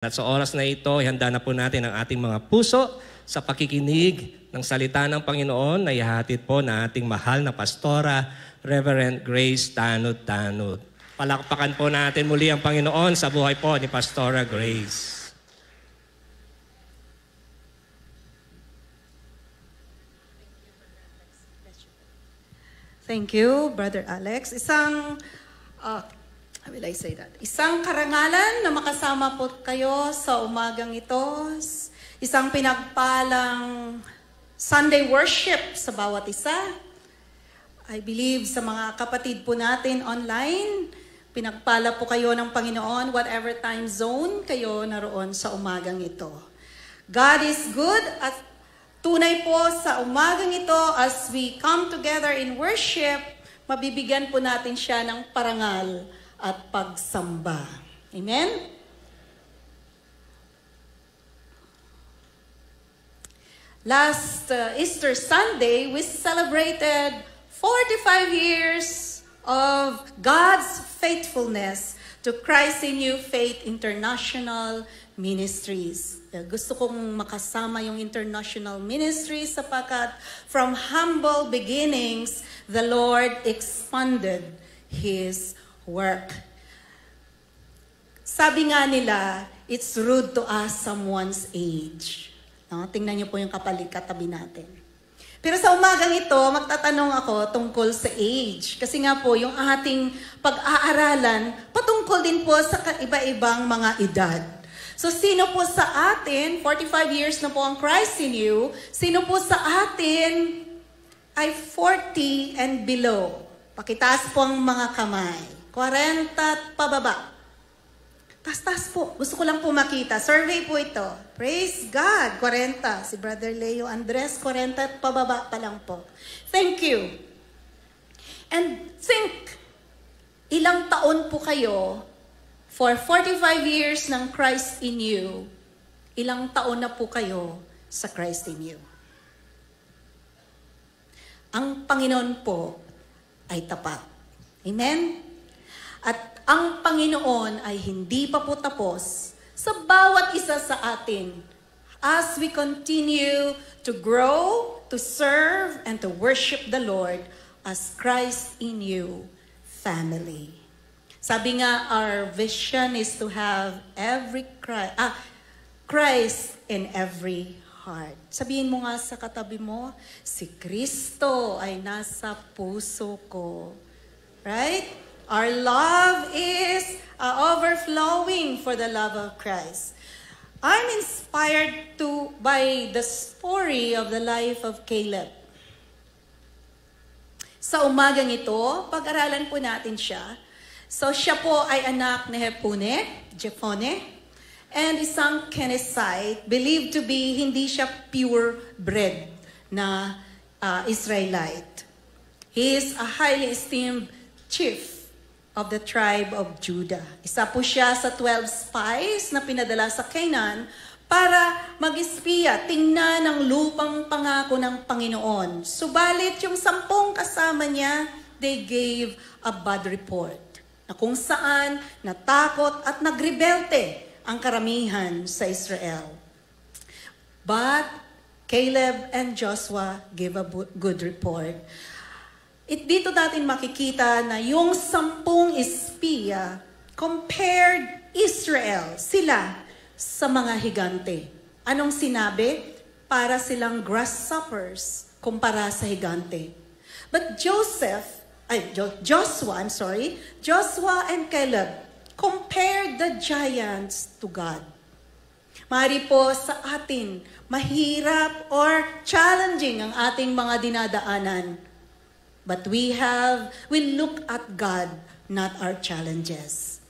At sa oras na ito, ihanda na po natin ang ating mga puso sa pakikinig ng salita ng Panginoon na ihahatid po na ating mahal na pastora, Reverend Grace Tanod-Tanod. Palakpakan po natin muli ang Panginoon sa buhay po ni Pastora Grace. Thank you, Brother Alex. How will I say that? Isang karangalan na makasama po kayo sa umagang ito. Isang pinagpalang Sunday worship sa bawat isa. I believe sa mga kapatid po natin online, pinagpala po kayo ng Panginoon, whatever time zone kayo naroon sa umagang ito. God is good at tunay po sa umagang ito as we come together in worship, mabibigyan po natin siya ng parangal at pagsamba. Amen? Last Easter Sunday, we celebrated 45 years of God's faithfulness to Christ in You Faith International Ministries. Gusto kong makasama yung international ministries sapagkat from humble beginnings, the Lord expanded His work. Sabi nga nila, it's rude to ask someone's age. No? Tingnan niyo po yung katabi natin. Pero sa umagang ito, magtatanong ako tungkol sa age. Kasi nga po, yung ating pag-aaralan, patungkol din po sa iba-ibang mga edad. So, sino po sa atin, 45 years na po ang Christ in You, sino po sa atin ay 40 and below? Pakitaas po ang mga kamay. 40 at pababa. Tas-tas po. Gusto ko lang po makita. Survey po ito. Praise God. 40. Si Brother Leo Andres, 40 at pababa pa lang po. Thank you. And think, ilang taon po kayo for 45 years ng Christ in You, ilang taon na po kayo sa Christ in You? Ang Panginoon po ay tapat. Amen? At ang Panginoon ay hindi pa po tapos sa bawat isa sa atin as we continue to grow, to serve, and to worship the Lord as Christ in You family. Sabi nga, our vision is to have Christ in every heart. Sabihin mo nga sa katabi mo, si Kristo ay nasa puso ko. Right? Our love is overflowing for the love of Christ. I'm inspired by the story of the life of Caleb. Sa umagang ito, pag-aralan po natin siya. So siya po ay anak ni Jephone, and isang Kenizzite, believed to be hindi siya pure-bred na Israelite. He is a highly esteemed chief of the tribe of Judah. Isa po siya sa 12 spies na pinadala sa Canaan para mag-espiya, tingnan ang lupang pangako ng Panginoon. Subalit yung 10 kasama niya, they gave a bad report na kung saan natakot at nagrebelte ang karamihan sa Israel. But Caleb and Joshua gave a good report. Dito natin makikita na yung 10 espiya compared Israel, sila sa mga higante. Anong sinabi? Para silang grasshoppers kumpara sa higante. But Joshua and Caleb compared the giants to God. Mari po sa atin, mahirap or challenging ang ating mga dinadaanan. But we look at God, not our challenges.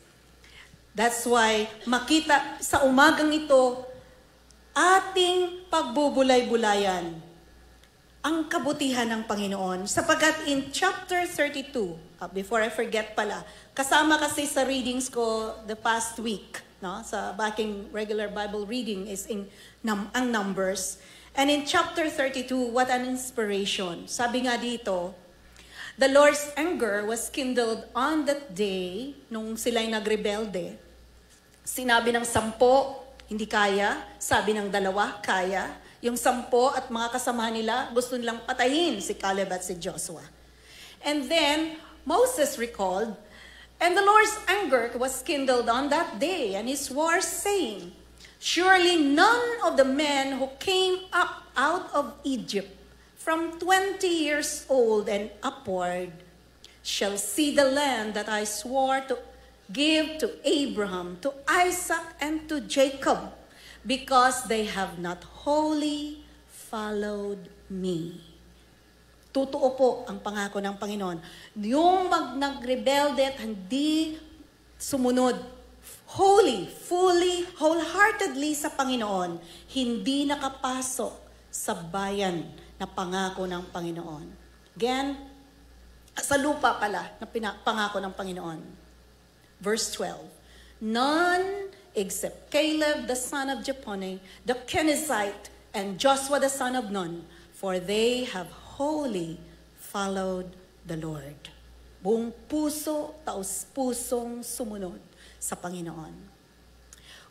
That's why makita sa umagang ito, ating pagbubulay-bulayan ang kabutihan ng Panginoon. Sapagkat in chapter 32, before I forget pala, kasama kasi sa readings ko the past week, no? Sa baking regular Bible reading is ang Numbers. And in chapter 32, what an inspiration. Sabi nga dito, the Lord's anger was kindled on that day nung sila'y nagrebelde Sinabi ng 10, hindi kaya. Sabi ng 2, kaya. Yung 10 at mga kasama nila, gusto nilang patayin si Caleb at si Joshua. And then, Moses recalled, and the Lord's anger was kindled on that day, and he swore, saying, surely none of the men who came up out of Egypt from 20 years old and upward shall see the land that I swore to give to Abraham, to Isaac, and to Jacob, because they have not wholly followed me. Totoo po ang pangako ng Panginoon. Yung nag-rebelde at hindi sumunod fully, wholeheartedly sa Panginoon, hindi nakapasok sa bayan na pangako ng Panginoon. Again, sa lupa pala na pangako ng Panginoon. Verse 12, none except Caleb the son of Jephunneh, the Kenizzite, and Joshua the son of Nun, for they have wholly followed the Lord. Buong puso, taos pusong sumunod sa Panginoon.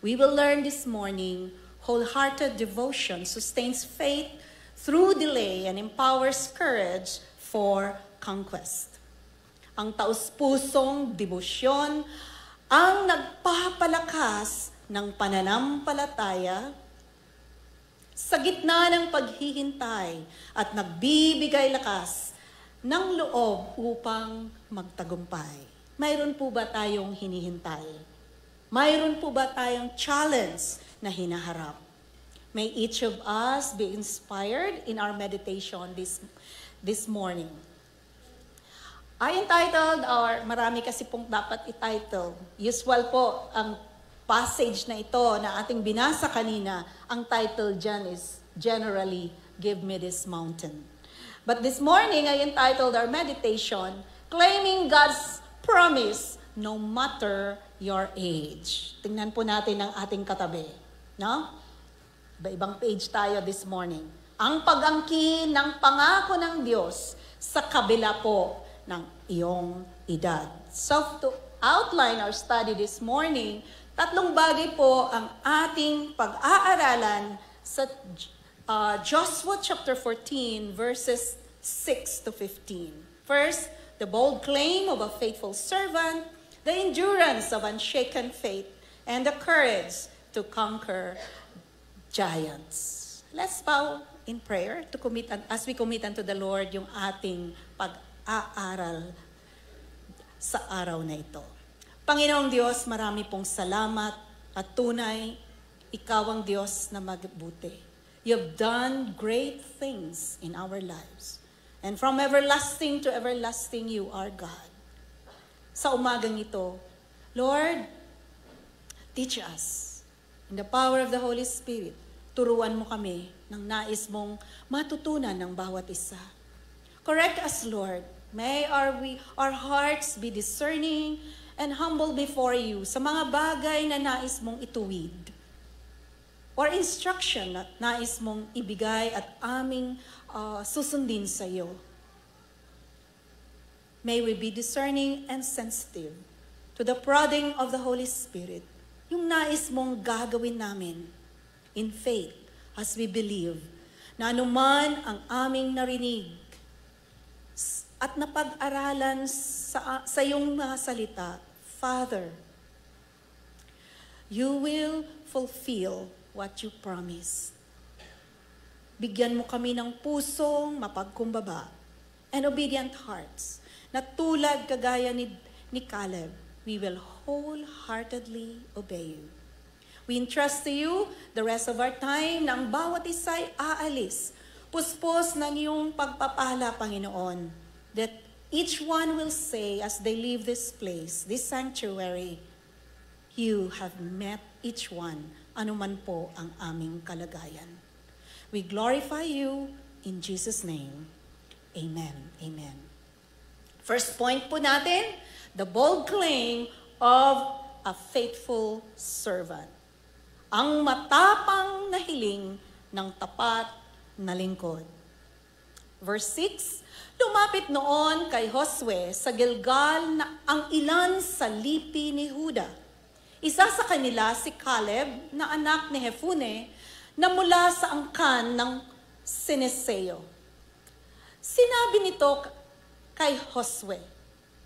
We will learn this morning, wholehearted devotion sustains faith through delay and empowers courage for conquest. Ang taus-pusong debosyon ang nagpapalakas ng pananampalataya sa gitna ng paghihintay at nagbibigay lakas ng loob upang magtagumpay. Mayroon po ba tayong hinihintay? Mayroon po ba tayong challenge na hinaharap? May each of us be inspired in our meditation this morning. I entitled, or marami kasi pong dapat i-title. Usual po ang passage na ito na ating binasa kanina, ang title dyan is generally, Give Me This Mountain. But this morning, I entitled our meditation, Claiming God's Promise No Matter Your Age. Tingnan po natin ang ating katabi. No? Iba-ibang page tayo this morning. Ang pag-angkin ng pangako ng Diyos sa kabila po ng iyong edad. So to outline our study this morning, 3 bagay po ang ating pag-aaralan sa Joshua chapter 14 verses 6 to 15. First, the bold claim of a faithful servant, the endurance of unshaken faith, and the courage to conquer giants. Let's bow in prayer to commit, as we commit unto the Lord yung ating pag-aaral sa araw na ito. Panginoong Diyos, marami pong salamat at tunay, Ikaw ang Diyos na magbuti. You have done great things in our lives. And from everlasting to everlasting, You are God. Sa umagang ito, Lord, teach us in the power of the Holy Spirit. Turuan mo kami ng nais mong matutunan ng bawat isa. Correct us, Lord. May our hearts be discerning and humble before You sa mga bagay na nais mong ituwid or instruction na nais mong ibigay at aming susundin sa Iyo. May we be discerning and sensitive to the prodding of the Holy Spirit, yung nais mong gagawin namin in faith as we believe na anuman ang aming narinig at napag-aralan sa iyong mga salita, Father, You will fulfill what You promised. Bigyan mo kami ng pusong mapagkumbaba and obedient hearts na tulad kagaya ni Caleb, we will wholeheartedly obey You. We entrust to You the rest of our time na ang bawat isa'y aalis. Puspos ng Iyong pagpapala, Panginoon, that each one will say as they leave this place, this sanctuary, You have met each one, anuman po ang aming kalagayan. We glorify You in Jesus' name. Amen. Amen. First point po natin, the bold claim of a faithful servant. Ang matapang na hiling ng tapat na lingkod. Verse 6, lumapit noon kay Josue sa Gilgal na ang ilan sa lipi ni Huda. Isa sa kanila si Caleb na anak ni Jephunneh na mula sa angkan ng Sineseo. Sinabi nito kay Josue,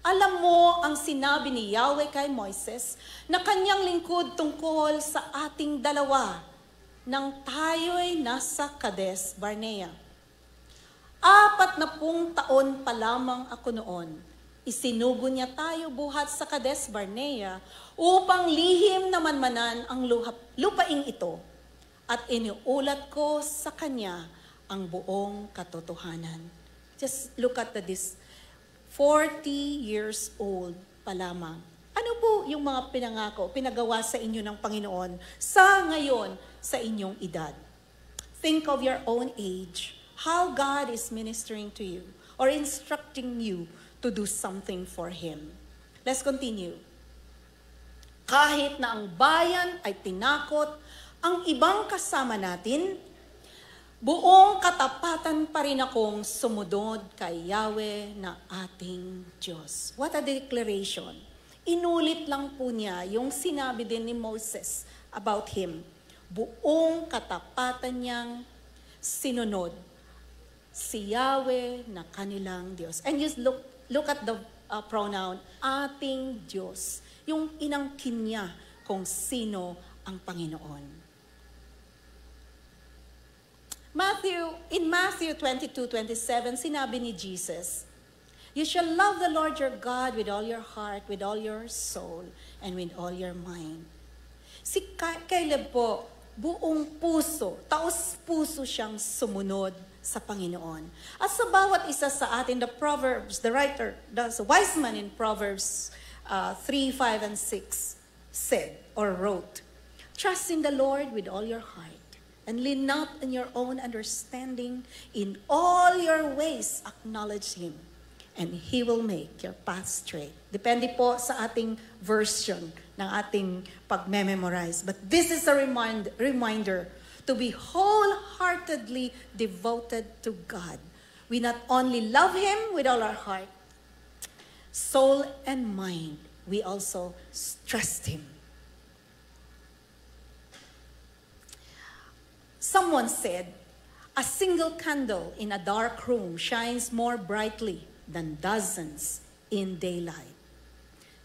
alam mo ang sinabi ni Yahweh kay Moises na kanyang lingkod tungkol sa ating dalawa nang tayo'y nasa Kades Barnea. 40 taon pa lamang ako noon. Isinugo niya tayo buhat sa Kades Barnea upang lihim na manmanan ang lupaing ito at iniulat ko sa kanya ang buong katotohanan. Just look at this. 40 years old pa lamang. Ano po yung mga pinagawa sa inyo ng Panginoon sa ngayon sa inyong edad? Think of your own age. How God is ministering to you or instructing you to do something for Him. Let's continue. Kahit na ang bayan ay tinakot, ang ibang kasama natin, buong katapatan pa rin akong sumunod kay Yahweh na ating Diyos. What a declaration. Inulit lang po niya yung sinabi din ni Moses about him. Buong katapatan niyang sinunod si Yahweh na kanilang Diyos. And just look at the pronoun, ating Diyos. Yung inangkin niya kung sino ang Panginoon. In Matthew 22:27, sinabi ni Jesus, you shall love the Lord your God with all your heart, with all your soul, and with all your mind. Si Caleb po, buong puso, taos puso siyang sumunod sa Panginoon. At sa bawat isa sa atin, the wise man in Proverbs 3, 5, and 6 said or wrote, trust in the Lord with all your heart, and lean not on your own understanding. In all your ways, acknowledge Him, and He will make your path straight. Depende po sa ating version ng ating pag-memorize. But this is a reminder to be wholeheartedly devoted to God. We not only love Him with all our heart, soul, and mind, we also trust Him. Someone said, a single candle in a dark room shines more brightly than dozens in daylight.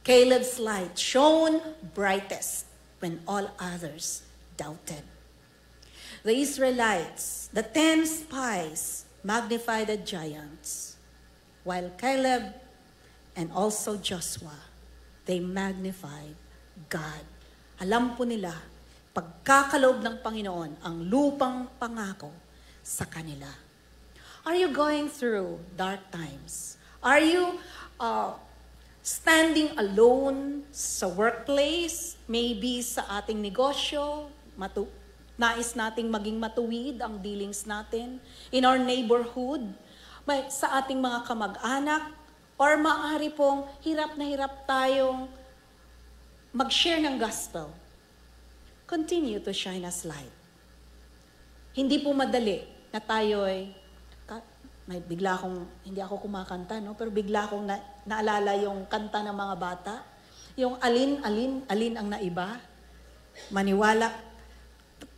Caleb's light shone brightest when all others doubted. The Israelites, the 10 spies, magnified the giants, while Caleb and also Joshua, they magnified God. Alam po nila, pagkakaloob ng Panginoon ang lupang pangako sa kanila. Are you going through dark times? Are you standing alone sa workplace? Maybe sa ating negosyo, nais nating maging matuwid ang dealings natin. In our neighborhood, sa ating mga kamag-anak, or maaari pong hirap na hirap tayong mag-share ng gospel. Continue to shine as light. Hindi po madali na tayo'y, hindi ako kumakanta, no? Pero bigla akong naalala yung kanta ng mga bata. Yung alin ang naiba. Maniwala.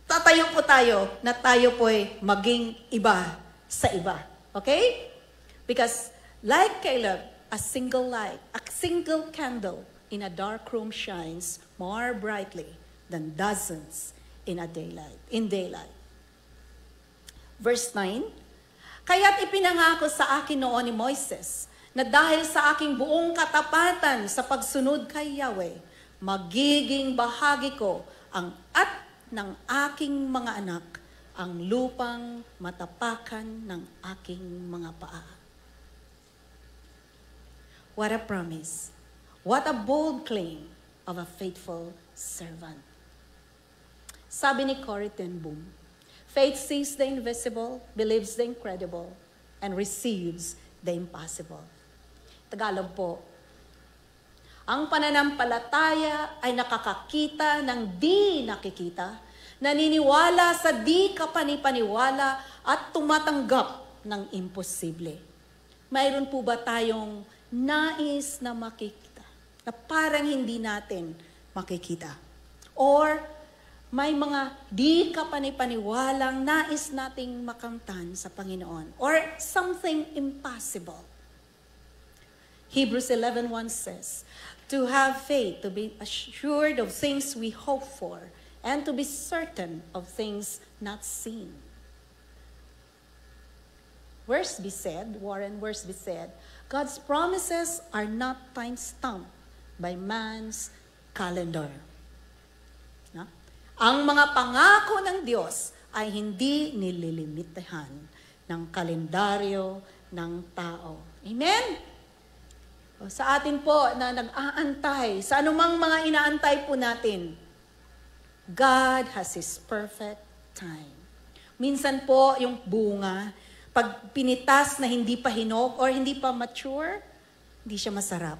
Tatayo po tayo na tayo po'y maging iba sa iba. Okay? Because like Caleb, a single light, a single candle in a dark room shines more brightly than dozens in daylight. Verse 9, kaya't ipinangako sa akin noon ni Moises na dahil sa aking buong katapatan sa pagsunod kay Yahweh, magiging bahagi ko at ng aking mga anak ang lupang matapakan ng aking mga paa. What a promise. What a bold claim of a faithful servant. Sabi ni Corrie ten Boom, faith sees the invisible, believes the incredible, and receives the impossible. Tagalog po, ang pananampalataya ay nakakakita ng di nakikita, naniniwala sa di kapanipaniwala at tumatanggap ng imposible. Mayroon po ba tayong nais na makikita na parang hindi natin makikita. Or may mga di ka panipaniwalang nais nating makamtan sa Panginoon. Or something impossible. Hebrews 11:1 says, to have faith, to be assured of things we hope for, and to be certain of things not seen. Warren Worsby said, God's promises are not time-stamped by man's calendar. No? Ang mga pangako ng Diyos ay hindi nililimitahan ng kalendaryo ng tao. Amen? Sa atin po na nag-aantay, sa anumang mga inaantay po natin, God has His perfect time. Minsan po, yung bunga, pag pinitas na hindi pa hinog or hindi pa mature, hindi siya masarap.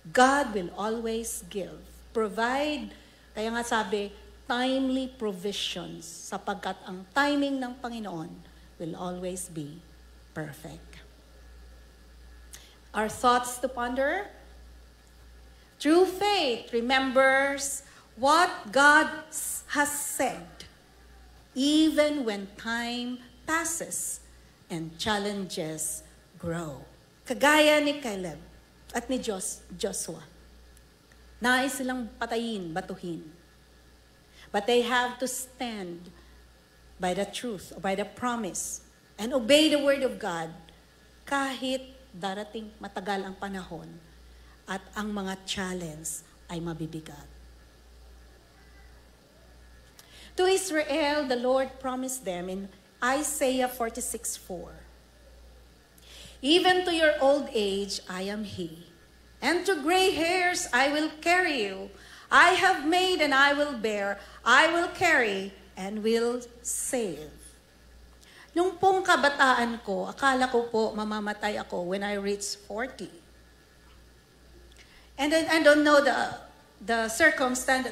God will always give, provide, kaya nga sabi, timely provisions, sapagkat ang timing ng Panginoon will always be perfect. Our thoughts to ponder. True faith remembers what God has said, even when time passes and challenges grow. Kagaya ni Caleb at ni Joshua. Nais silang patayin, batuhin. But they have to stand by the truth, by the promise, and obey the word of God kahit darating matagal ang panahon at ang mga challenge ay mabibigat. To Israel, the Lord promised them in Isaiah 46:4, even to your old age, I am He, and to gray hairs I will carry you. I have made and I will bear, I will carry and will save. Nung pong kabataan ko, akala ko po mamamatay ako when I reached 40. And then I don't know the circumstance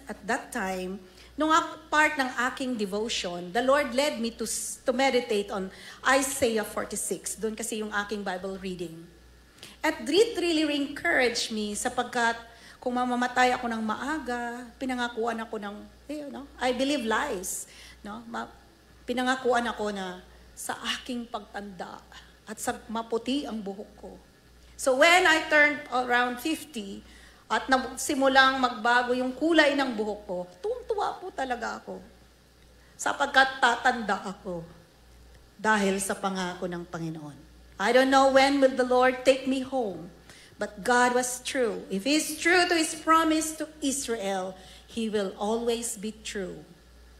at that time. Nung part ng aking devotion, the Lord led me to meditate on Isaiah 46. Doon kasi yung aking Bible reading. And it really encouraged me sapagkat kung mamamatay ako ng maaga, pinangakuan ako ng, I believe lies. No? Pinangakuan ako na sa aking pagtanda at sa maputi ang buhok ko. So when I turned around 50 at simulang magbago yung kulay ng buhok ko, tuwang-tuwa po talaga ako. Sapagkat tatanda ako dahil sa pangako ng Panginoon. I don't know when will the Lord take me home, but God was true. If He's true to His promise to Israel, He will always be true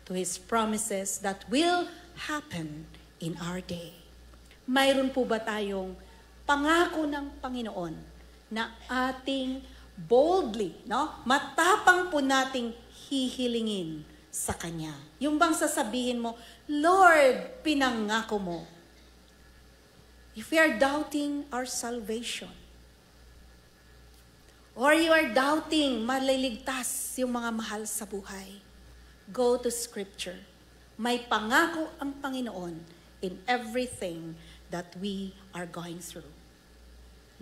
to His promises that will happen in our day. Mayroon po ba tayong pangako ng Panginoon na ating boldly, matapang po nating hihilingin sa Kanya? Yung bang sasabihin mo, Lord, pinangako mo. If we are doubting our salvation, or you are doubting maliligtas yung mga mahal sa buhay, go to Scripture. May pangako ang Panginoon in everything that we are going through.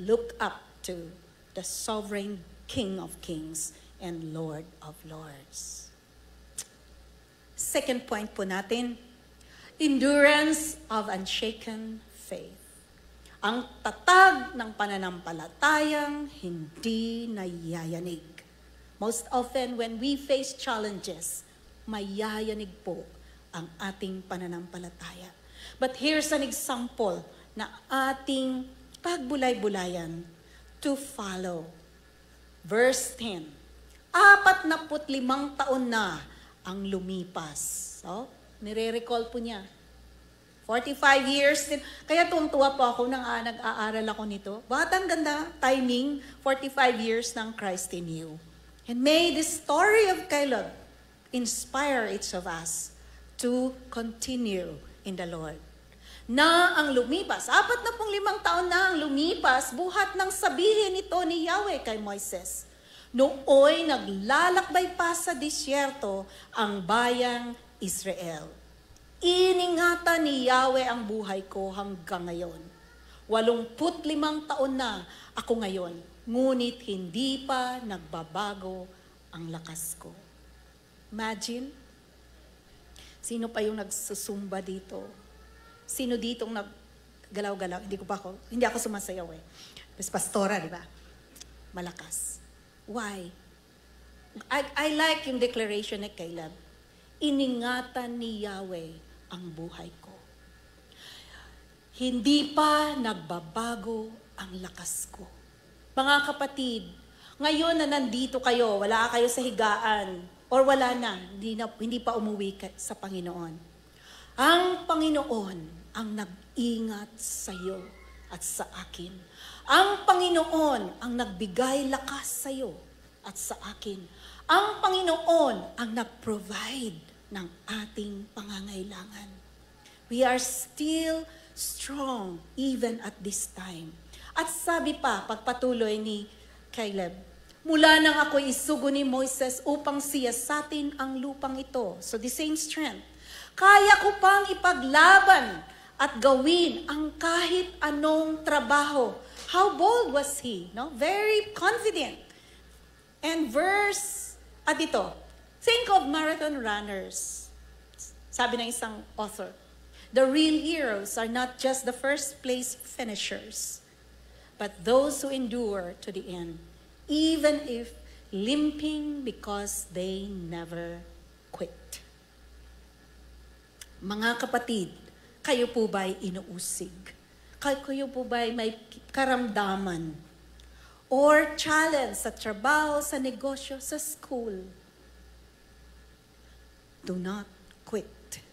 Look up to the sovereign King of Kings and Lord of Lords. Second point po natin, endurance of unshaken faith. Ang tatag ng pananampalatayang hindi nayayanig. Most often when we face challenges, mayayanig po ang ating pananampalataya. But here's an example na ating pagbulay-bulayan to follow. Verse 10. 45 taon na ang lumipas. So, nire-recall po niya. 45 years din. Kaya tuwa po ako nang nag-aaral ako nito. Batang ganda, timing, 45 years ng Christ in you. And may the story of Caleb inspire each of us to continue in the Lord. Na ang lumipas, 45 taon na ang lumipas, buhat ng sabihin ito ni Yahweh kay Moises. Nooy naglalakbay pa sa disyerto ang bayang Israel. Iningatan ni Yahweh ang buhay ko hanggang ngayon. 85 taon na ako ngayon. ngunit hindi pa nagbabago ang lakas ko. Imagine, sino pa yung nagsusumba dito? Sino ditong naggalaw-galaw? Hindi ako sumasayaw eh. Mas pastora, di ba? Malakas. Why? I like yung declaration ni Caleb. Iningatan ni Yahweh ang buhay ko. Hindi pa nagbabago ang lakas ko. Mga kapatid, ngayon na nandito kayo, wala kayo sa higaan, or wala na, hindi pa umuwi sa Panginoon. Ang Panginoon ang nag-ingat sa iyo at sa akin. Ang Panginoon ang nagbigay lakas sa iyo at sa akin. Ang Panginoon ang nag-provide ng ating pangangailangan. We are still strong even at this time. At sabi pa, pagpatuloy ni Caleb, mula nang ako'y isugo ni Moises upang siyasatin ang lupang ito. So the same strength. Kaya ko pang ipaglaban at gawin ang kahit anong trabaho. How bold was he? No? Very confident. And ito, think of marathon runners. Sabi ng isang author, the real heroes are not just the first place finishers, but those who endure to the end, even if limping because they never quit. Mga kapatid, kayo po ba'y inuusig? Kayo po ba'y may karamdaman? Or challenge sa trabaho, sa negosyo, sa school? Do not quit.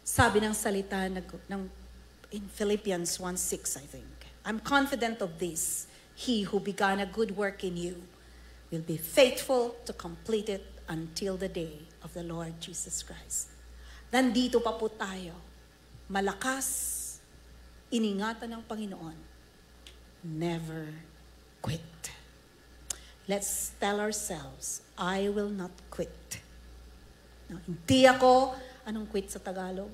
Sabi ng salita in Philippians 1:6, I think. I'm confident of this. He who began a good work in you will be faithful to complete it until the day of the Lord Jesus Christ. Nandito pa po tayo. Malakas, iningatan ng Panginoon. Never quit. Let's tell ourselves, I will not quit. No, hindi ako, anong quit sa Tagalog?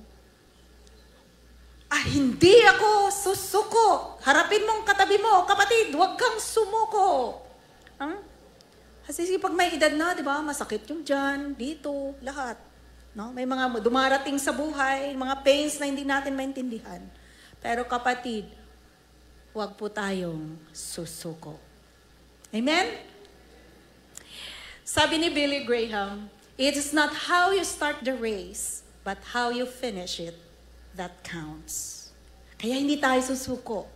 Hindi ako susuko. Harapin mong katabi mo, kapatid, huwag kang sumuko. Kasi pag may edad na, di ba, masakit yung dyan, dito, lahat. No? May mga dumarating sa buhay, mga pains na hindi natin maintindihan. Pero kapatid, huwag po tayong susuko. Amen? Sabi ni Billy Graham, it is not how you start the race, but how you finish it that counts. Kaya hindi tayo susuko.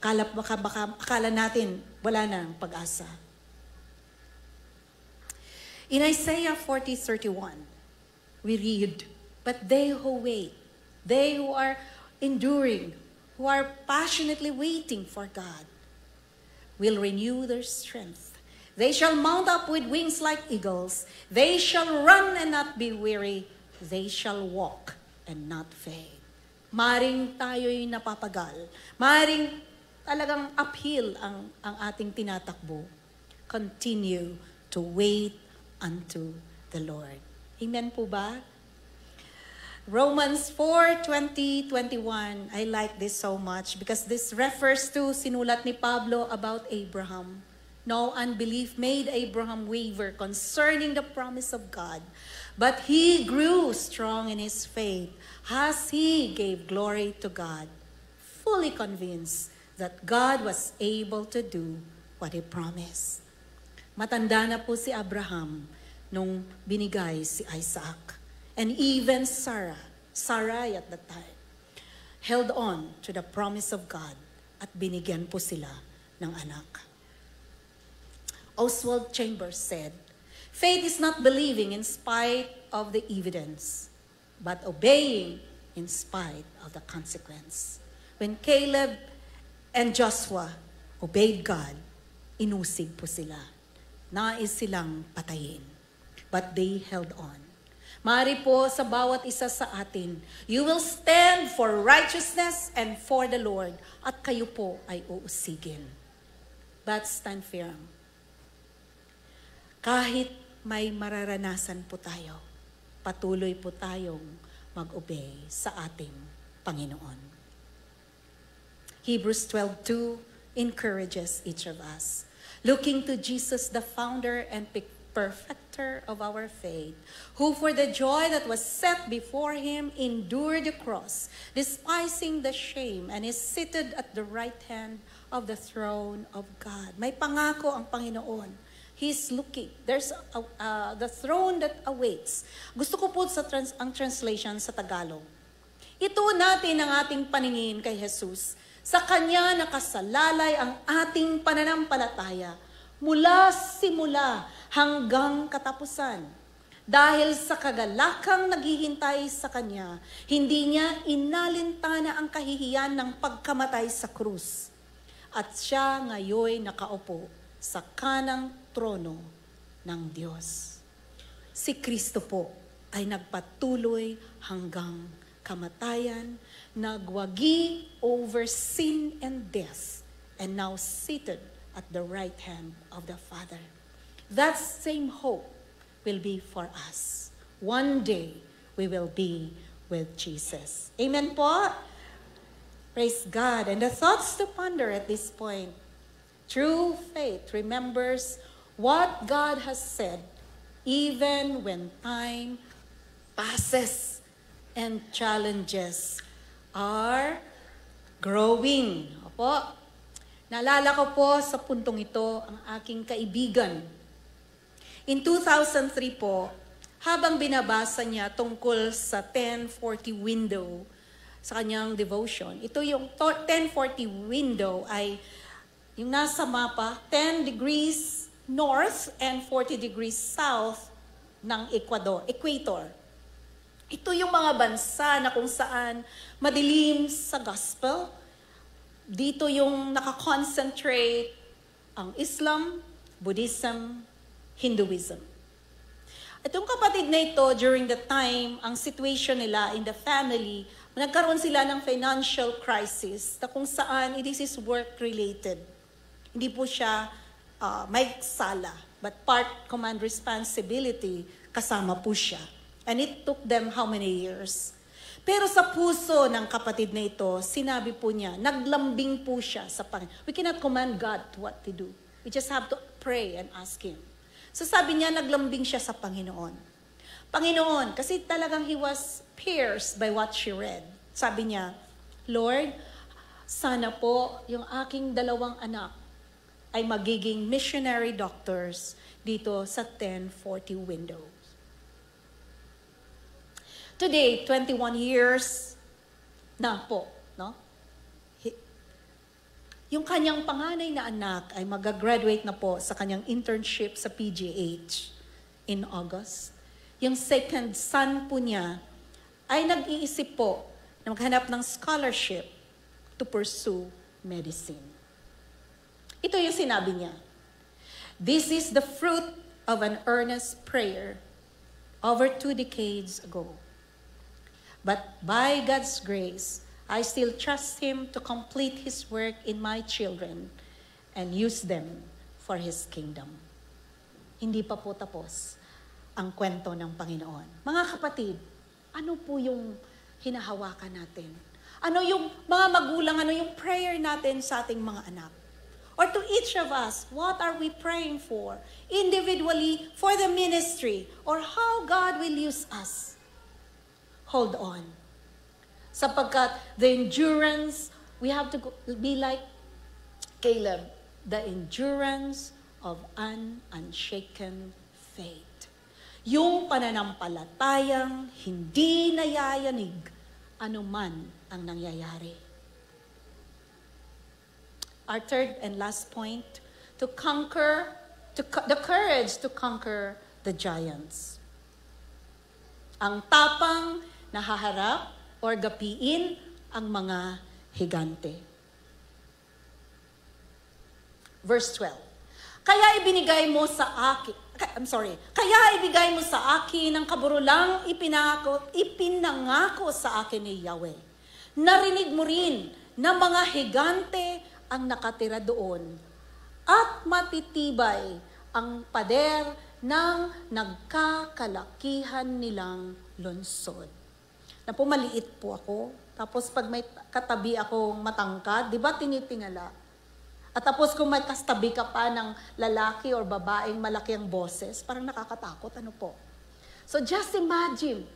Akala natin, wala na ang pag-asa. In Isaiah 40:31, we read, but they who wait, they who are enduring, who are passionately waiting for God, will renew their strength. They shall mount up with wings like eagles. They shall run and not be weary. They shall walk and not faint. Maring tayo'y napapagal. Maring talagang uphill ang ating tinatakbo. Continue to wait unto the Lord. Amen po ba? Romans 4:20-21. I like this so much because this refers to sinulat ni Pablo about Abraham. No unbelief made Abraham waver concerning the promise of God, but he grew strong in his faith as he gave glory to God, fully convinced that God was able to do what he promised. Matanda na po si Abraham nung binigay si Isaac. And even Sarai at that time, held on to the promise of God at binigyan po sila ng anak. Oswald Chambers said, faith is not believing in spite of the evidence, but obeying in spite of the consequence. When Caleb and Joshua obeyed God, inusig po sila. Nais silang patayin, but they held on. Mari po sa bawat isa sa atin, you will stand for righteousness and for the Lord, at kayo po ay uusigin. But stand firm. Kahit may mararanasan po tayo, patuloy po tayong mag-obey sa ating Panginoon. Hebrews 12:2 encourages each of us. Looking to Jesus, the founder and perfecter of our faith, who for the joy that was set before him endured the cross, despising the shame, and is seated at the right hand of the throne of God. May pangako ang Panginoon. He's looking. There's the throne that awaits. Gusto ko po ang translation sa Tagalog. Ito natin ang ating paningin kay Jesus. Sa Kanya nakasalalay ang ating pananampalataya mula simula hanggang katapusan. Dahil sa kagalakang naghihintay sa Kanya, hindi Niya inalintana ang kahihiyan ng pagkamatay sa krus. At Siya ngayon nakaupo sa kanang trono ng Diyos. Si Kristo po ay nagpatuloy hanggang kamatayan, nagwagi over sin and death, and now seated at the right hand of the Father. That same hope will be for us. One day, we will be with Jesus. Amen po? Praise God. And the thoughts to ponder at this point. True faith remembers what God has said, even when time passes and challenges are growing. Opo. Naalala ko po sa puntong ito ang aking kaibigan. In 2003 po, habang binabasa niya tungkol sa 1040 window sa kanyang devotion, ito yung 1040 window ay yung nasa mapa, 10 degrees north and 40 degrees south ng equator. Ito yung mga bansa na kung saan madilim sa gospel. Dito yung nakakoncentrate ang Islam, Buddhism, Hinduism. Itong kapatid na ito, during the time, ang situation nila in the family, nagkaroon sila ng financial crisis na kung saan this is work-related. Hindi po siya may sala, but part command responsibility, kasama po siya. And it took them how many years? Pero sa puso ng kapatid na ito, sinabi po niya, naglambing po siya sa Panginoon. We cannot command God what to do. We just have to pray and ask Him. So sabi niya, naglambing siya sa Panginoon. Panginoon, kasi talagang he was pierced by what she read. Sabi niya, Lord, sana po yung aking dalawang anak ay magiging missionary doctors dito sa 1040 window. Today, 21 years na po, no? Yung kanyang panganay na anak ay mag-graduate na po sa kanyang internship sa PGH in August. Yung second son po niya ay nag-iisip po na maghanap ng scholarship to pursue medicine. Ito yung sinabi niya. This is the fruit of an earnest prayer over 2 decades ago. But by God's grace, I still trust Him to complete His work in my children and use them for His kingdom. Hindi pa po tapos ang kwento ng Panginoon. Mga kapatid, ano po yung hinahawakan natin? Ano yung mga magulang, ano yung prayer natin sa ating mga anak? Or to each of us, what are we praying for? Individually, for the ministry, or how God will use us? Hold on. Sapagkat the endurance, we have to be like Caleb, the endurance of an unshaken faith. Yung pananampalatayang hindi nayayanig anuman ang nangyayari. Our third and last point, the courage to conquer the giants. Ang tapang na haharap or gapiin ang mga higante. Verse 12. Kaya ibigay mo sa akin ang kaburulang ipinangako sa akin ni Yahweh. Narinig mo rin na mga higante ang nakatira doon at matitibay ang pader ng nagkakalakihan nilang lungsod. Na pumaliit po ako, tapos pag may katabi akong matangkad, di ba tinitingala? At tapos kung may kastabi ka pa ng lalaki or babaeng malaki ang boses, parang nakakatakot, ano po? So just imagine,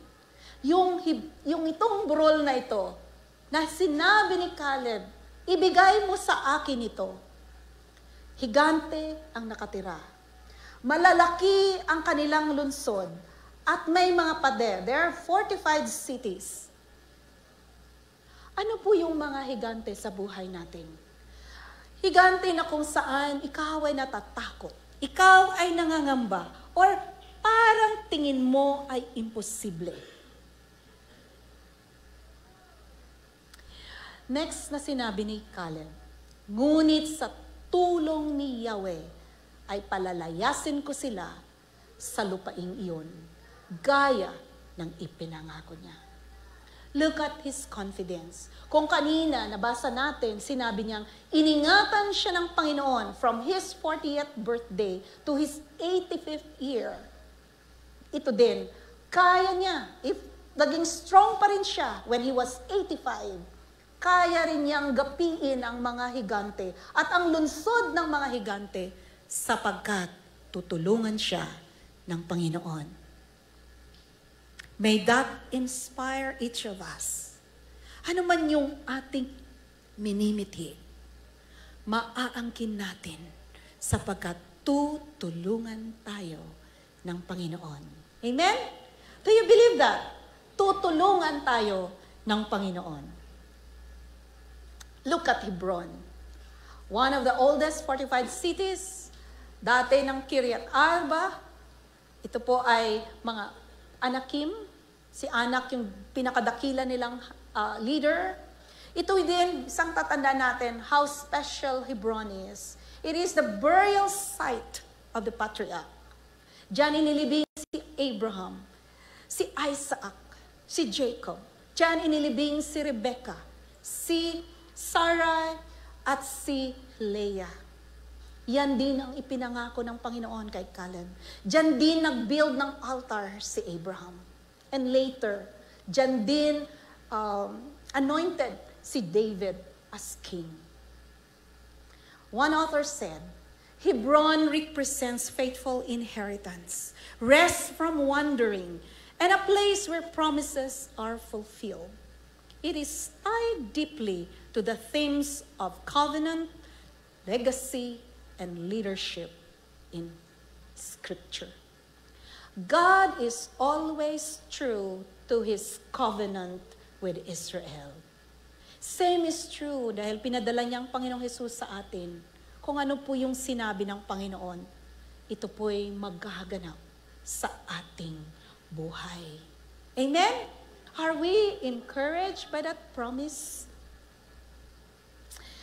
yung itong burol na ito, na sinabi ni Caleb, ibigay mo sa akin ito. Higante ang nakatira. Malalaki ang kanilang lungsod at may mga pader. There are fortified cities. Ano po yung mga higante sa buhay natin? Higante na kung saan ikaw ay natatakot, ikaw ay nangangamba, or parang tingin mo ay imposible. Next na sinabi ni Caleb, ngunit sa tulong ni Yahweh ay palalayasin ko sila sa lupaing iyon, gaya ng ipinangako niya. Look at his confidence. Kung kanina, nabasa natin, sinabi niyang, iningatan siya ng Panginoon from his 40th birthday to his 85th year. Ito din, kaya niya. If naging strong pa rin siya when he was 85, kaya rin niyang gapiin ang mga higante at ang lungsod ng mga higante sapagkat tutulungan siya ng Panginoon. May that inspire each of us. Ano man yung ating minimiti, maaangkin natin sapagkat tutulungan tayo ng Panginoon. Amen? Do you believe that? Tutulungan tayo ng Panginoon. Look at Hebron. One of the oldest fortified cities, dati ng Kiryat Arba. Ito po ay mga Anakim, si Anak yung pinakadakila nilang leader. Ito din, isang tatanda natin, how special Hebron is. It is the burial site of the patriarch. Diyan inilibing si Abraham, si Isaac, si Jacob. Diyan inilibing si Rebecca, si Sarah, at si Leah. Yan din ang ipinangako ng Panginoon kay Caleb. Diyan din nag-build ng altar si Abraham. And later, diyan din anointed si David as king. One author said, Hebron represents faithful inheritance, rest from wandering, and a place where promises are fulfilled. It is tied deeply to the themes of covenant, legacy, and leadership in Scripture. God is always true to His covenant with Israel. Same is true dahil pinadala niya ang Panginoong Jesus sa atin. Kung ano po yung sinabi ng Panginoon, ito po'y maghaganap sa ating buhay. Amen? Are we encouraged by that promise?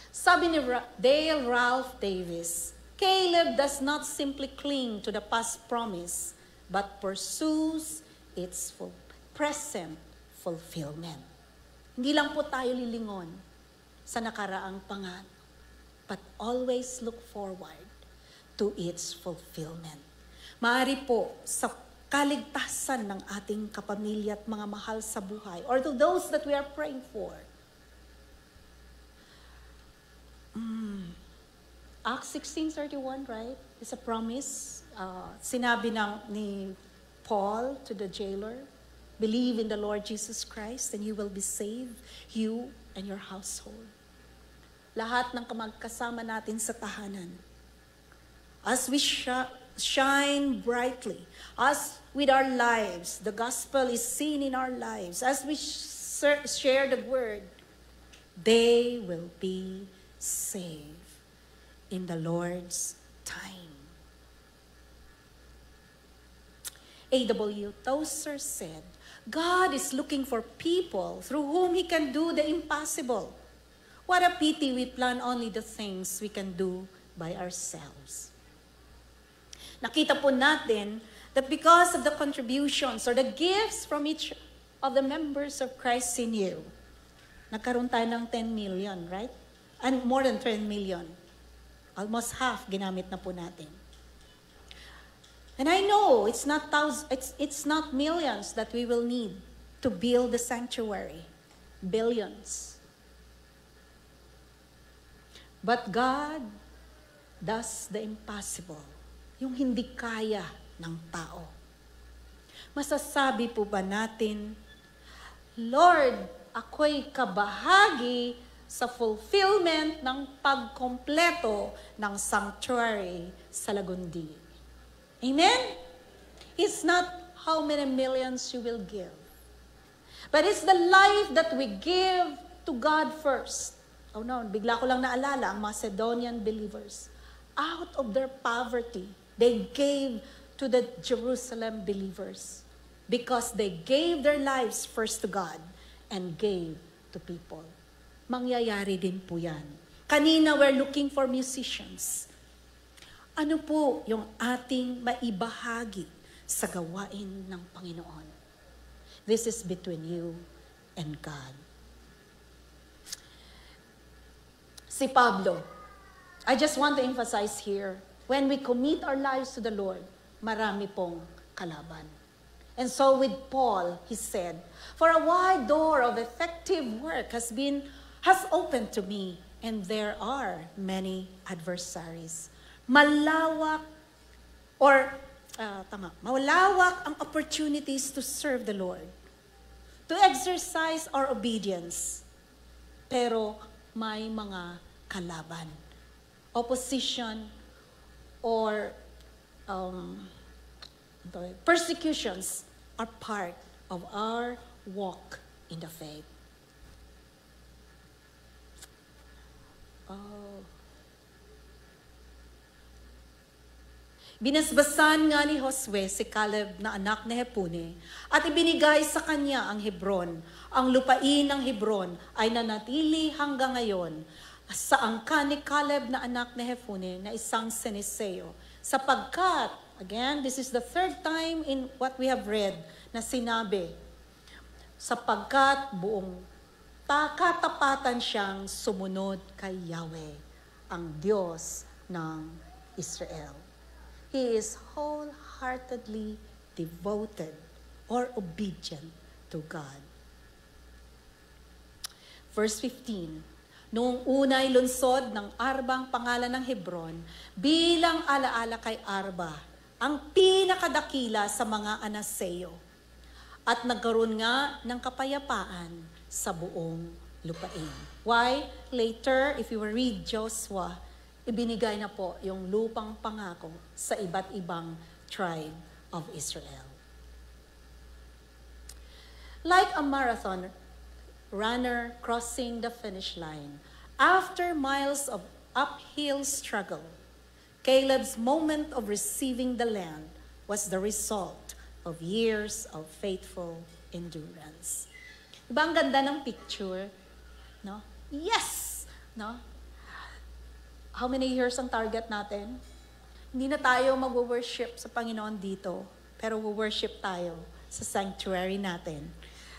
Sabi ni Dale Ralph Davis, Caleb does not simply cling to the past promise, but pursues its present fulfillment. Hindi lang po tayo lilingon sa nakaraang pangako, but always look forward to its fulfillment. Maaari po sa kaligtasan ng ating kapamilya at mga mahal sa buhay, or to those that we are praying for, Acts 16:31, right? It's a promise. Sinabi ni Paul to the jailer, believe in the Lord Jesus Christ and you will be saved, you and your household. Lahat ng kamagkasama natin sa tahanan. As we shine brightly, as with our lives, the gospel is seen in our lives, as we share the word, they will be saved in the Lord's time. A.W. Tozer said, God is looking for people through whom He can do the impossible. What a pity we plan only the things we can do by ourselves. Nakita po natin that because of the contributions or the gifts from each of the members of Christ in you, nagkaroon tayo ng 10 million, right? And more than 10 million. Almost half ginamit na po natin. And I know it's not millions that we will need to build the sanctuary. Billions. But God does the impossible, yung hindi kaya ng tao. Masasabi po ba natin, Lord, ako'y kabahagi sa fulfillment ng pagkompleto ng sanctuary sa Lagundi? Amen? It's not how many millions you will give, but it's the life that we give to God first. Oh no, bigla ko lang naalala ang Macedonian believers. Out of their poverty, they gave to the Jerusalem believers because they gave their lives first to God and gave to people. Mangyayari din po yan. Kanina we're looking for musicians. Ano po yung ating maibahagi sa gawain ng Panginoon? This is between you and God. Si Pablo, I just want to emphasize here, when we commit our lives to the Lord, marami pong kalaban. And so with Paul, he said, for a wide door of effective work has opened to me, and there are many adversaries. Malawak ang opportunities to serve the Lord, to exercise our obedience. Pero may mga kalaban, opposition, or persecutions are part of our walk in the faith. Binasbasan nga ni Josue si Caleb na anak ni Jepune at ibinigay sa kanya ang Hebron. Ang lupain ng Hebron ay nanatili hanggang ngayon sa angkan ni Caleb na anak ni Jepune na isang Seneseo. Sapagkat, again, this is the third time in what we have read na sinabi, sapagkat buong katapatan siyang sumunod kay Yahweh, ang Diyos ng Israel. He is wholeheartedly devoted or obedient to God. Verse 15, noong unay lunsod ng Arbang pangalan ng Hebron, bilang alaala kay Arba, ang pinakadakila sa mga Anaseo, at nagkaroon nga ng kapayapaan sa buong lupain. Why? Later, if you will read Joshua, ibinigay na po yung lupang pangako sa iba't ibang tribe of Israel. Like a marathon runner crossing the finish line, after miles of uphill struggle, Caleb's moment of receiving the land was the result of years of faithful endurance. Diba ang ganda ng picture? No? Yes! No? How many years ang target natin? Hindi na tayo mag-worship sa Panginoon dito, pero worship tayo sa sanctuary natin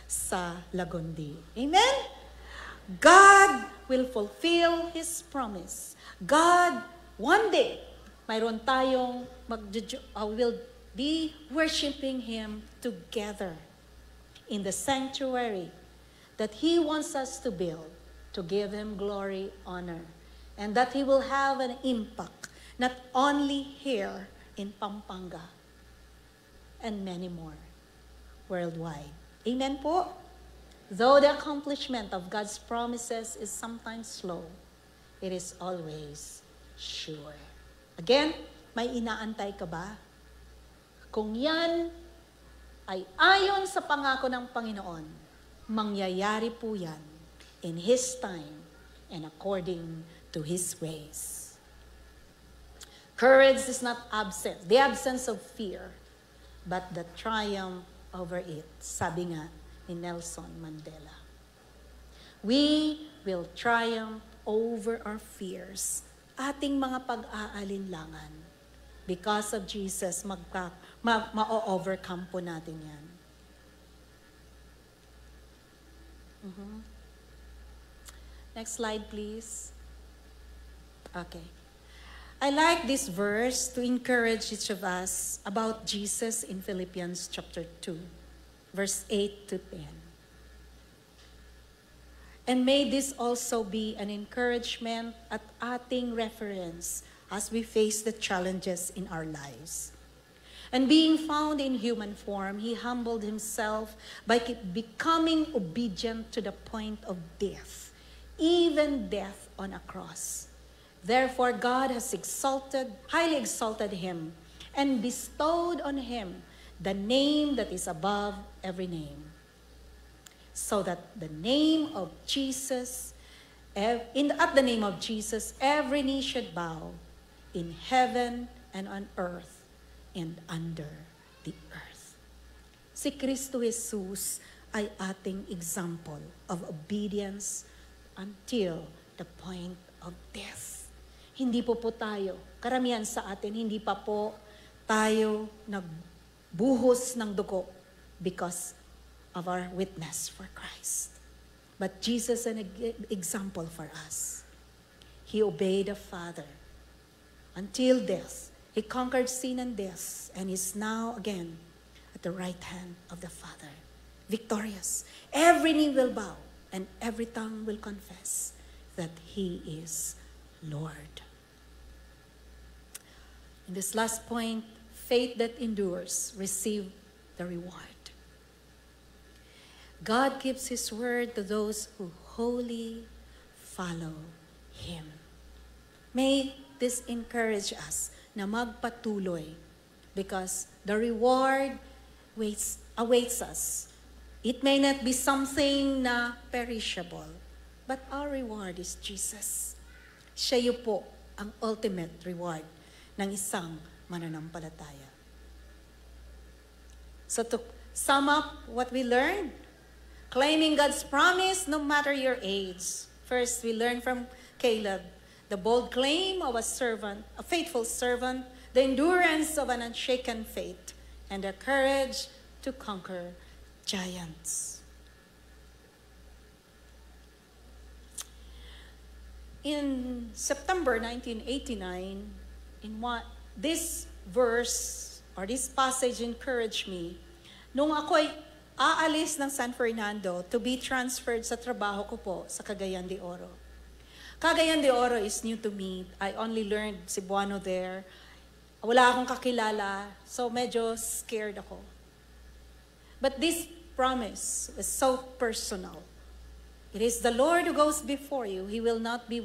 sa Lagundi. Amen? God will fulfill His promise. God, one day, mayroon tayong will be worshiping Him together in the sanctuary that He wants us to build to give Him glory, honor, and that He will have an impact not only here in Pampanga and many more worldwide. Amen po? Though the accomplishment of God's promises is sometimes slow, it is always sure. Again, may inaantay ka ba? Kung yan ay ayon sa pangako ng Panginoon, mangyayari po yan in His time and according to His ways. Courage is not absent, the absence of fear, but the triumph over it. Sabi nga ni Nelson Mandela. We will triumph over our fears, ating mga pag-aalinlangan. Because of Jesus, ma-overcome po natin yan. Next slide, please. Okay. I like this verse to encourage each of us about Jesus in Philippians chapter 2, verse 8 to 10. And may this also be an encouragement at ating reference as we face the challenges in our lives. And being found in human form, he humbled himself by becoming obedient to the point of death, even death on a cross. Therefore, God has highly exalted him, and bestowed on him the name that is above every name, so that the name of Jesus, at the name of Jesus, every knee should bow in heaven and on earth and under the earth. Si Kristo Jesus ay ating example of obedience until the point of death. Hindi po tayo, karamihan sa atin, hindi pa po tayo nagbuhos ng dugo because of our witness for Christ. But Jesus is an example for us. He obeyed the Father until death. He conquered sin and death, and is now again at the right hand of the Father, victorious. Every knee will bow, and every tongue will confess that he is Lord. In this last point, faith that endures receive the reward. God gives his word to those who wholly follow him. May this encourage us na magpatuloy, because the reward awaits us. It may not be something na perishable, but our reward is Jesus. Siya po ang ultimate reward ng isang mananampalataya. So to sum up what we learned, claiming God's promise no matter your age. First, we learned from Caleb the bold claim of a faithful servant, the endurance of an unshaken faith, and the courage to conquer giants. In September 1989, this verse or this passage encouraged me nung ako'y aalis ng San Fernando to be transferred sa trabaho ko po sa Cagayan de Oro. Cagayan de Oro is new to me. I only learned Cebuano there. Wala akong kakilala, so medyo scared ako. But this promise is so personal. It is the Lord who goes before you. He will be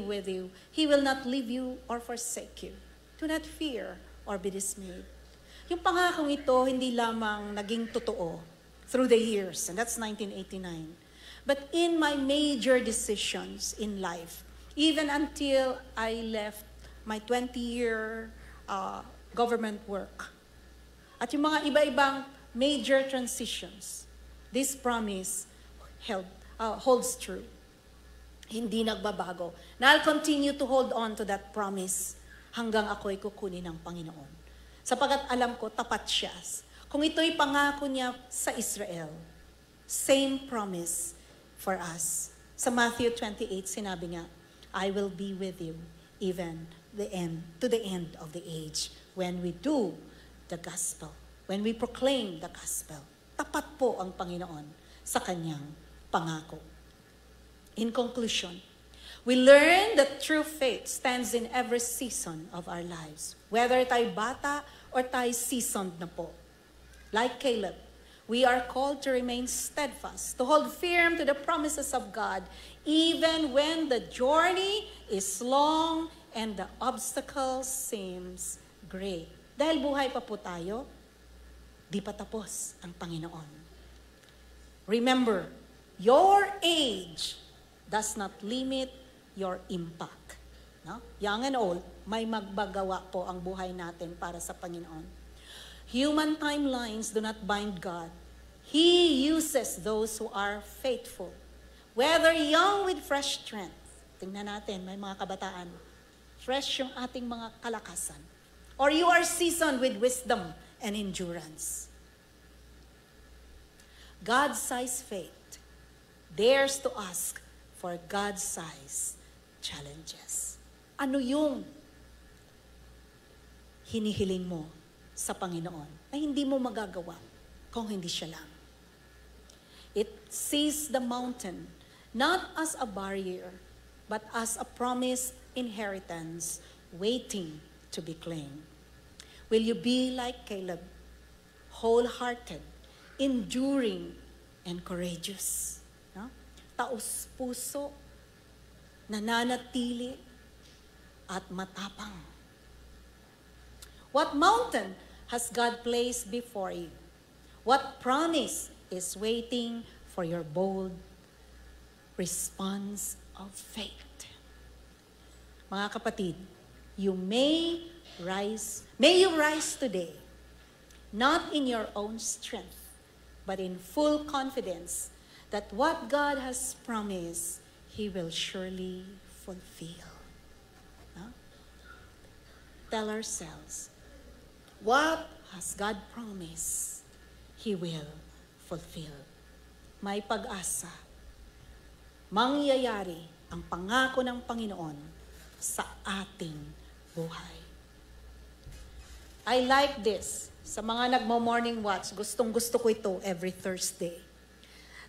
with you. He will not leave you or forsake you. Do not fear or be dismayed. Yung pangakong ito, hindi lamang naging totoo through the years, and that's 1989. But in my major decisions in life, even until I left my 20-year government work, at yung mga iba-ibang major transitions, this promise holds true. Hindi nagbabago. Na I'll continue to hold on to that promise hanggang ako'y kukunin ng Panginoon. Sapagat alam ko, tapat siya. Kung ito'y pangako niya sa Israel, same promise for us. Sa Matthew 28, sinabi nga, I will be with you even to the end of the age when we do the gospel, when we proclaim the gospel. Tapat po ang Panginoon sa kanyang pangako. In conclusion, we learn that true faith stands in every season of our lives, whether tayo bata or tayo seasoned na po. Like Caleb, we are called to remain steadfast, to hold firm to the promises of God, even when the journey is long and the obstacle seems great. Dahil buhay pa po tayo, di pa tapos ang Panginoon. Remember, your age does not limit your impact. No? Young and old, may magbagawa po ang buhay natin para sa Panginoon. Human timelines do not bind God. He uses those who are faithful. Whether young with fresh strength, tingnan natin, may mga kabataan, fresh yung ating mga kalakasan. Or you are seasoned with wisdom and endurance. God-sized faith dares to ask for God-sized challenges. Ano yung hinihiling mo sa Panginoon na hindi mo magagawa kung hindi siya lang? It sees the mountain not as a barrier, but as a promised inheritance waiting to be claimed? Will you be like Caleb, wholehearted, enduring, and courageous? No? Taos-puso, nananatili, at matapang. What mountain has God placed before you? What promise is waiting for your bold response of faith? Mga kapatid, may you rise today, not in your own strength, but in full confidence that what God has promised, He will surely fulfill. No? Tell ourselves, what has God promised, He will fulfill. May pag-asa. Mangyayari ang pangako ng Panginoon sa ating buhay. I like this. Sa mga nagmo-morning watch, gustong-gusto ko ito every Thursday.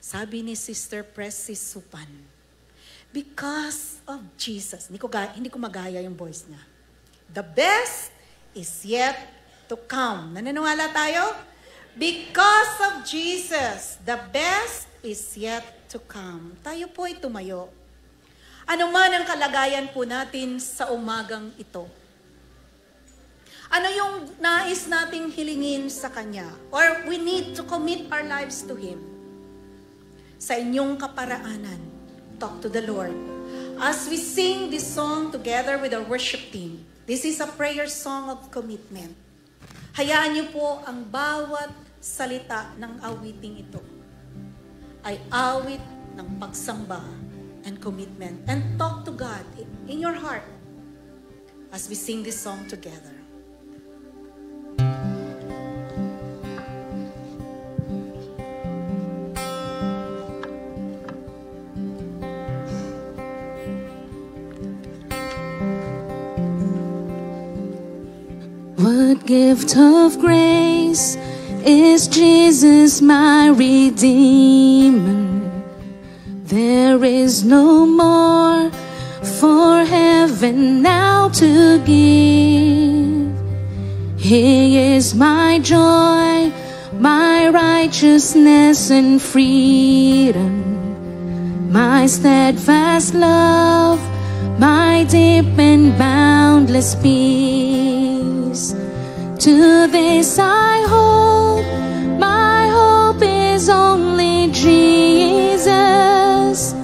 Sabi ni Sister Pressy Supan, because of Jesus, hindi ko magaya yung voice niya. The best is yet to come. Naniniwala tayo? Because of Jesus, the best is yet to come. Tayo po ay tumayo. Ano man ang kalagayan po natin sa umagang ito? Ano yung nais nating hilingin sa Kanya? Or we need to commit our lives to Him. Sa inyong kaparaanan, talk to the Lord. As we sing this song together with our worship team, this is a prayer song of commitment. Hayaan niyo po ang bawat salita ng awiting ito ay awit ng pagsamba and commitment. And talk to God in your heart as we sing this song together. What gift of grace is Jesus my Redeemer? There is no more for heaven now to give. He is my joy, my righteousness and freedom, my steadfast love, my deep and boundless peace. To this I hold, my hope is only Jesus.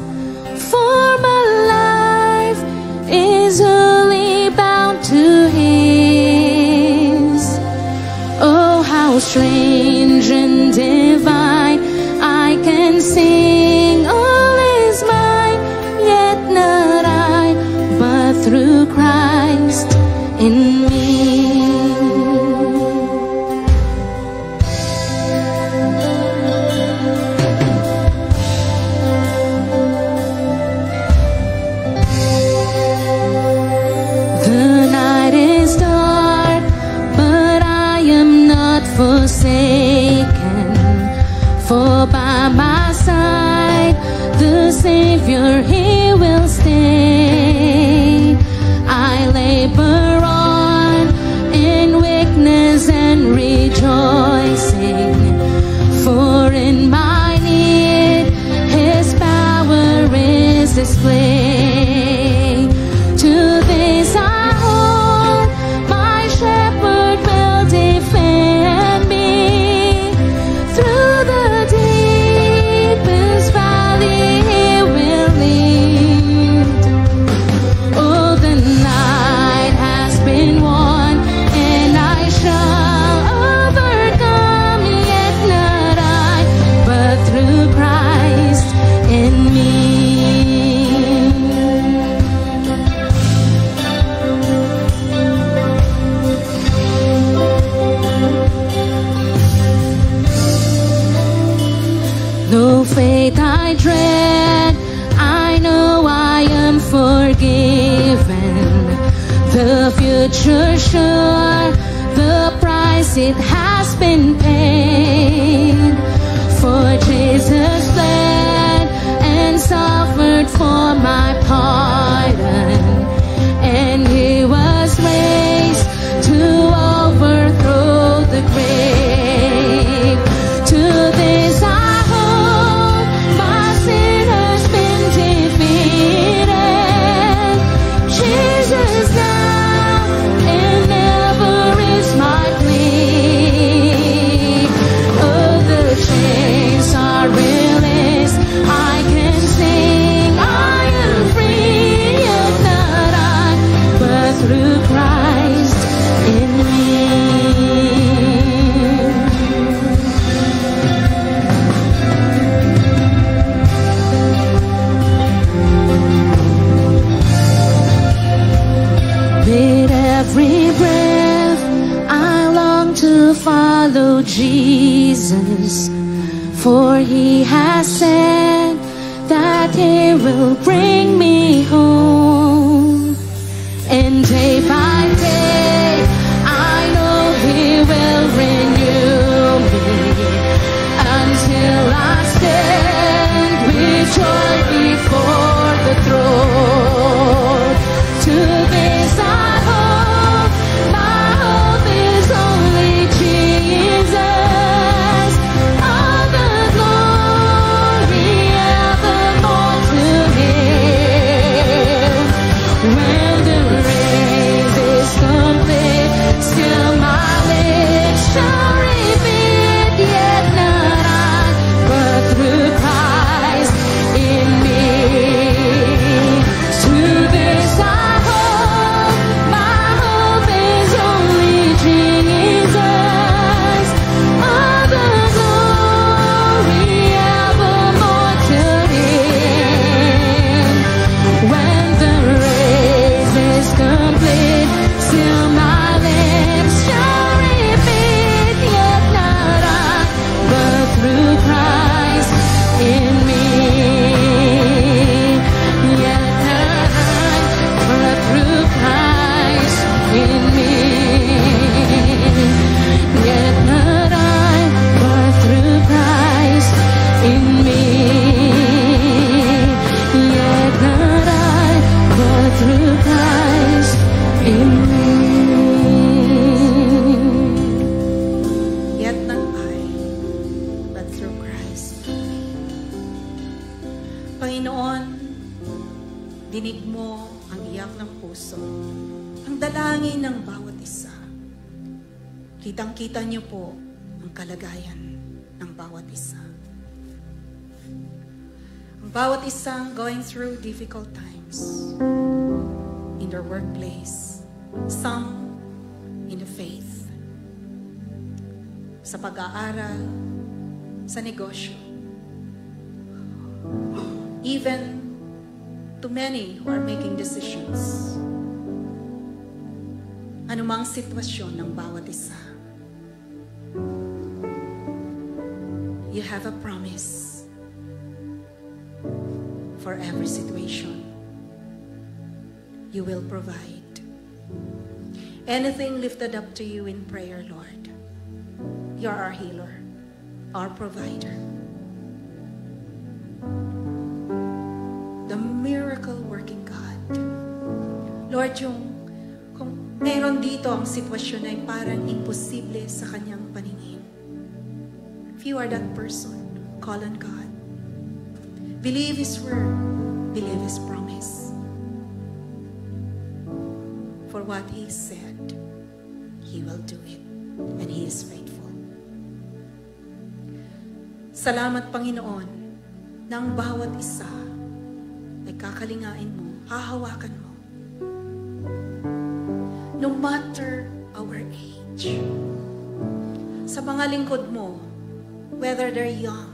For my life is wholly bound to His. Oh, how strange and divine, I can sing all is mine, yet not I, but through Christ in me. Forsaken, for by my side the Savior He will stay. I labor on in weakness and rejoicing, for in my need His power is displayed. To this I hold, my shepherd will defend. No fate I dread, I know I am forgiven. The future sure, the price it has been paid. For Jesus bled and suffered for my pardon, and He was Jesus, for he has said that he will bring me home. And day by day, I know he will renew me until I stand with joy before the throne. To this I hope, my hope is only Jesus. All the glory evermore to him. When the race is complete, still my lips shall repeat, yet not I, but through Christ in me. To this I hope, my hope is only Jesus. All the glory evermore to him. When the race is complete, still my lips shall repeat, yet not I, but through Christ in me. Yet not I, but through Christ in me. Yet not I, but through Christ in me. Yet not I, but through Christ in me. Yet not I, but through Christ. Panginoon, dinig mo ang iyak ng puso, ang dalangin ng bawat isa. Kitang-kita niyo po ang kalagayan ng bawat isa. Ang bawat isang going through difficult times in their workplace, some in the faith, sa pag-aaral, sa negosyo, even to many who are making decisions. Anumang sitwasyon ng bawat isa, you have a promise for every situation. You will provide. Anything lifted up to you in prayer, Lord, you're our healer, our provider. The miracle-working God. Lord, kung mayroon dito ang sitwasyon na parang imposible sa kanyang paningin, if you are that person, call on God. Believe His word. Believe His promise. For what He said, He will do it. And He is faithful. Salamat, Panginoon, ng bawat isa ay kakalingain mo, hahawakan mo. No matter our age. Sa mga lingkod mo, whether they're young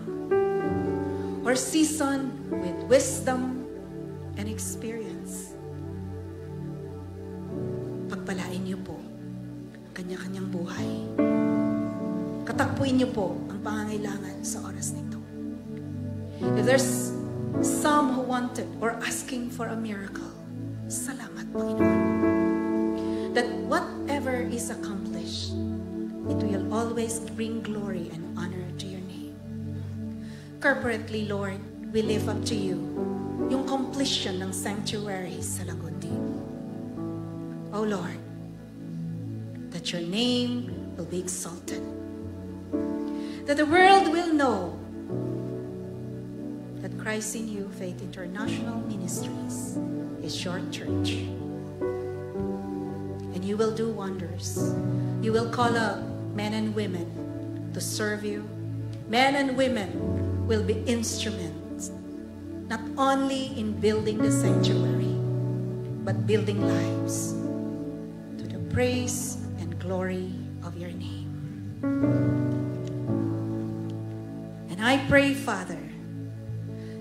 or seasoned with wisdom and experience, pagpalain niyo po ang kanya-kanyang buhay. Katakpuin niyo po ang pangangailangan sa oras nito. If there's some who wanted or asking for a miracle, salamat, Panginoon. That whatever is accomplished, it will always bring glory and honor to your name. Corporately, Lord, we lift up to you yung completion ng sanctuary sa Lagundi. Oh Lord, that your name will be exalted. That the world will know that Christ in You Faith International Ministries is your church. And you will do wonders. You will call up men and women to serve you. Men and women will be instruments, not only in building the sanctuary, but building lives to the praise and glory of your name. And I pray, Father,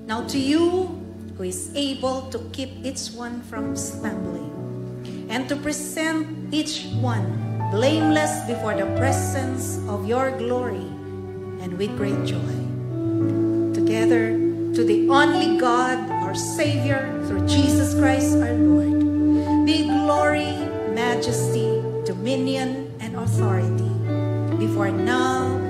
now to You who is able to keep each one from stumbling, and to present each one blameless before the presence of your glory and with great joy. Together, to the only God, our Savior, through Jesus Christ our Lord, be glory, majesty, dominion, and authority, before now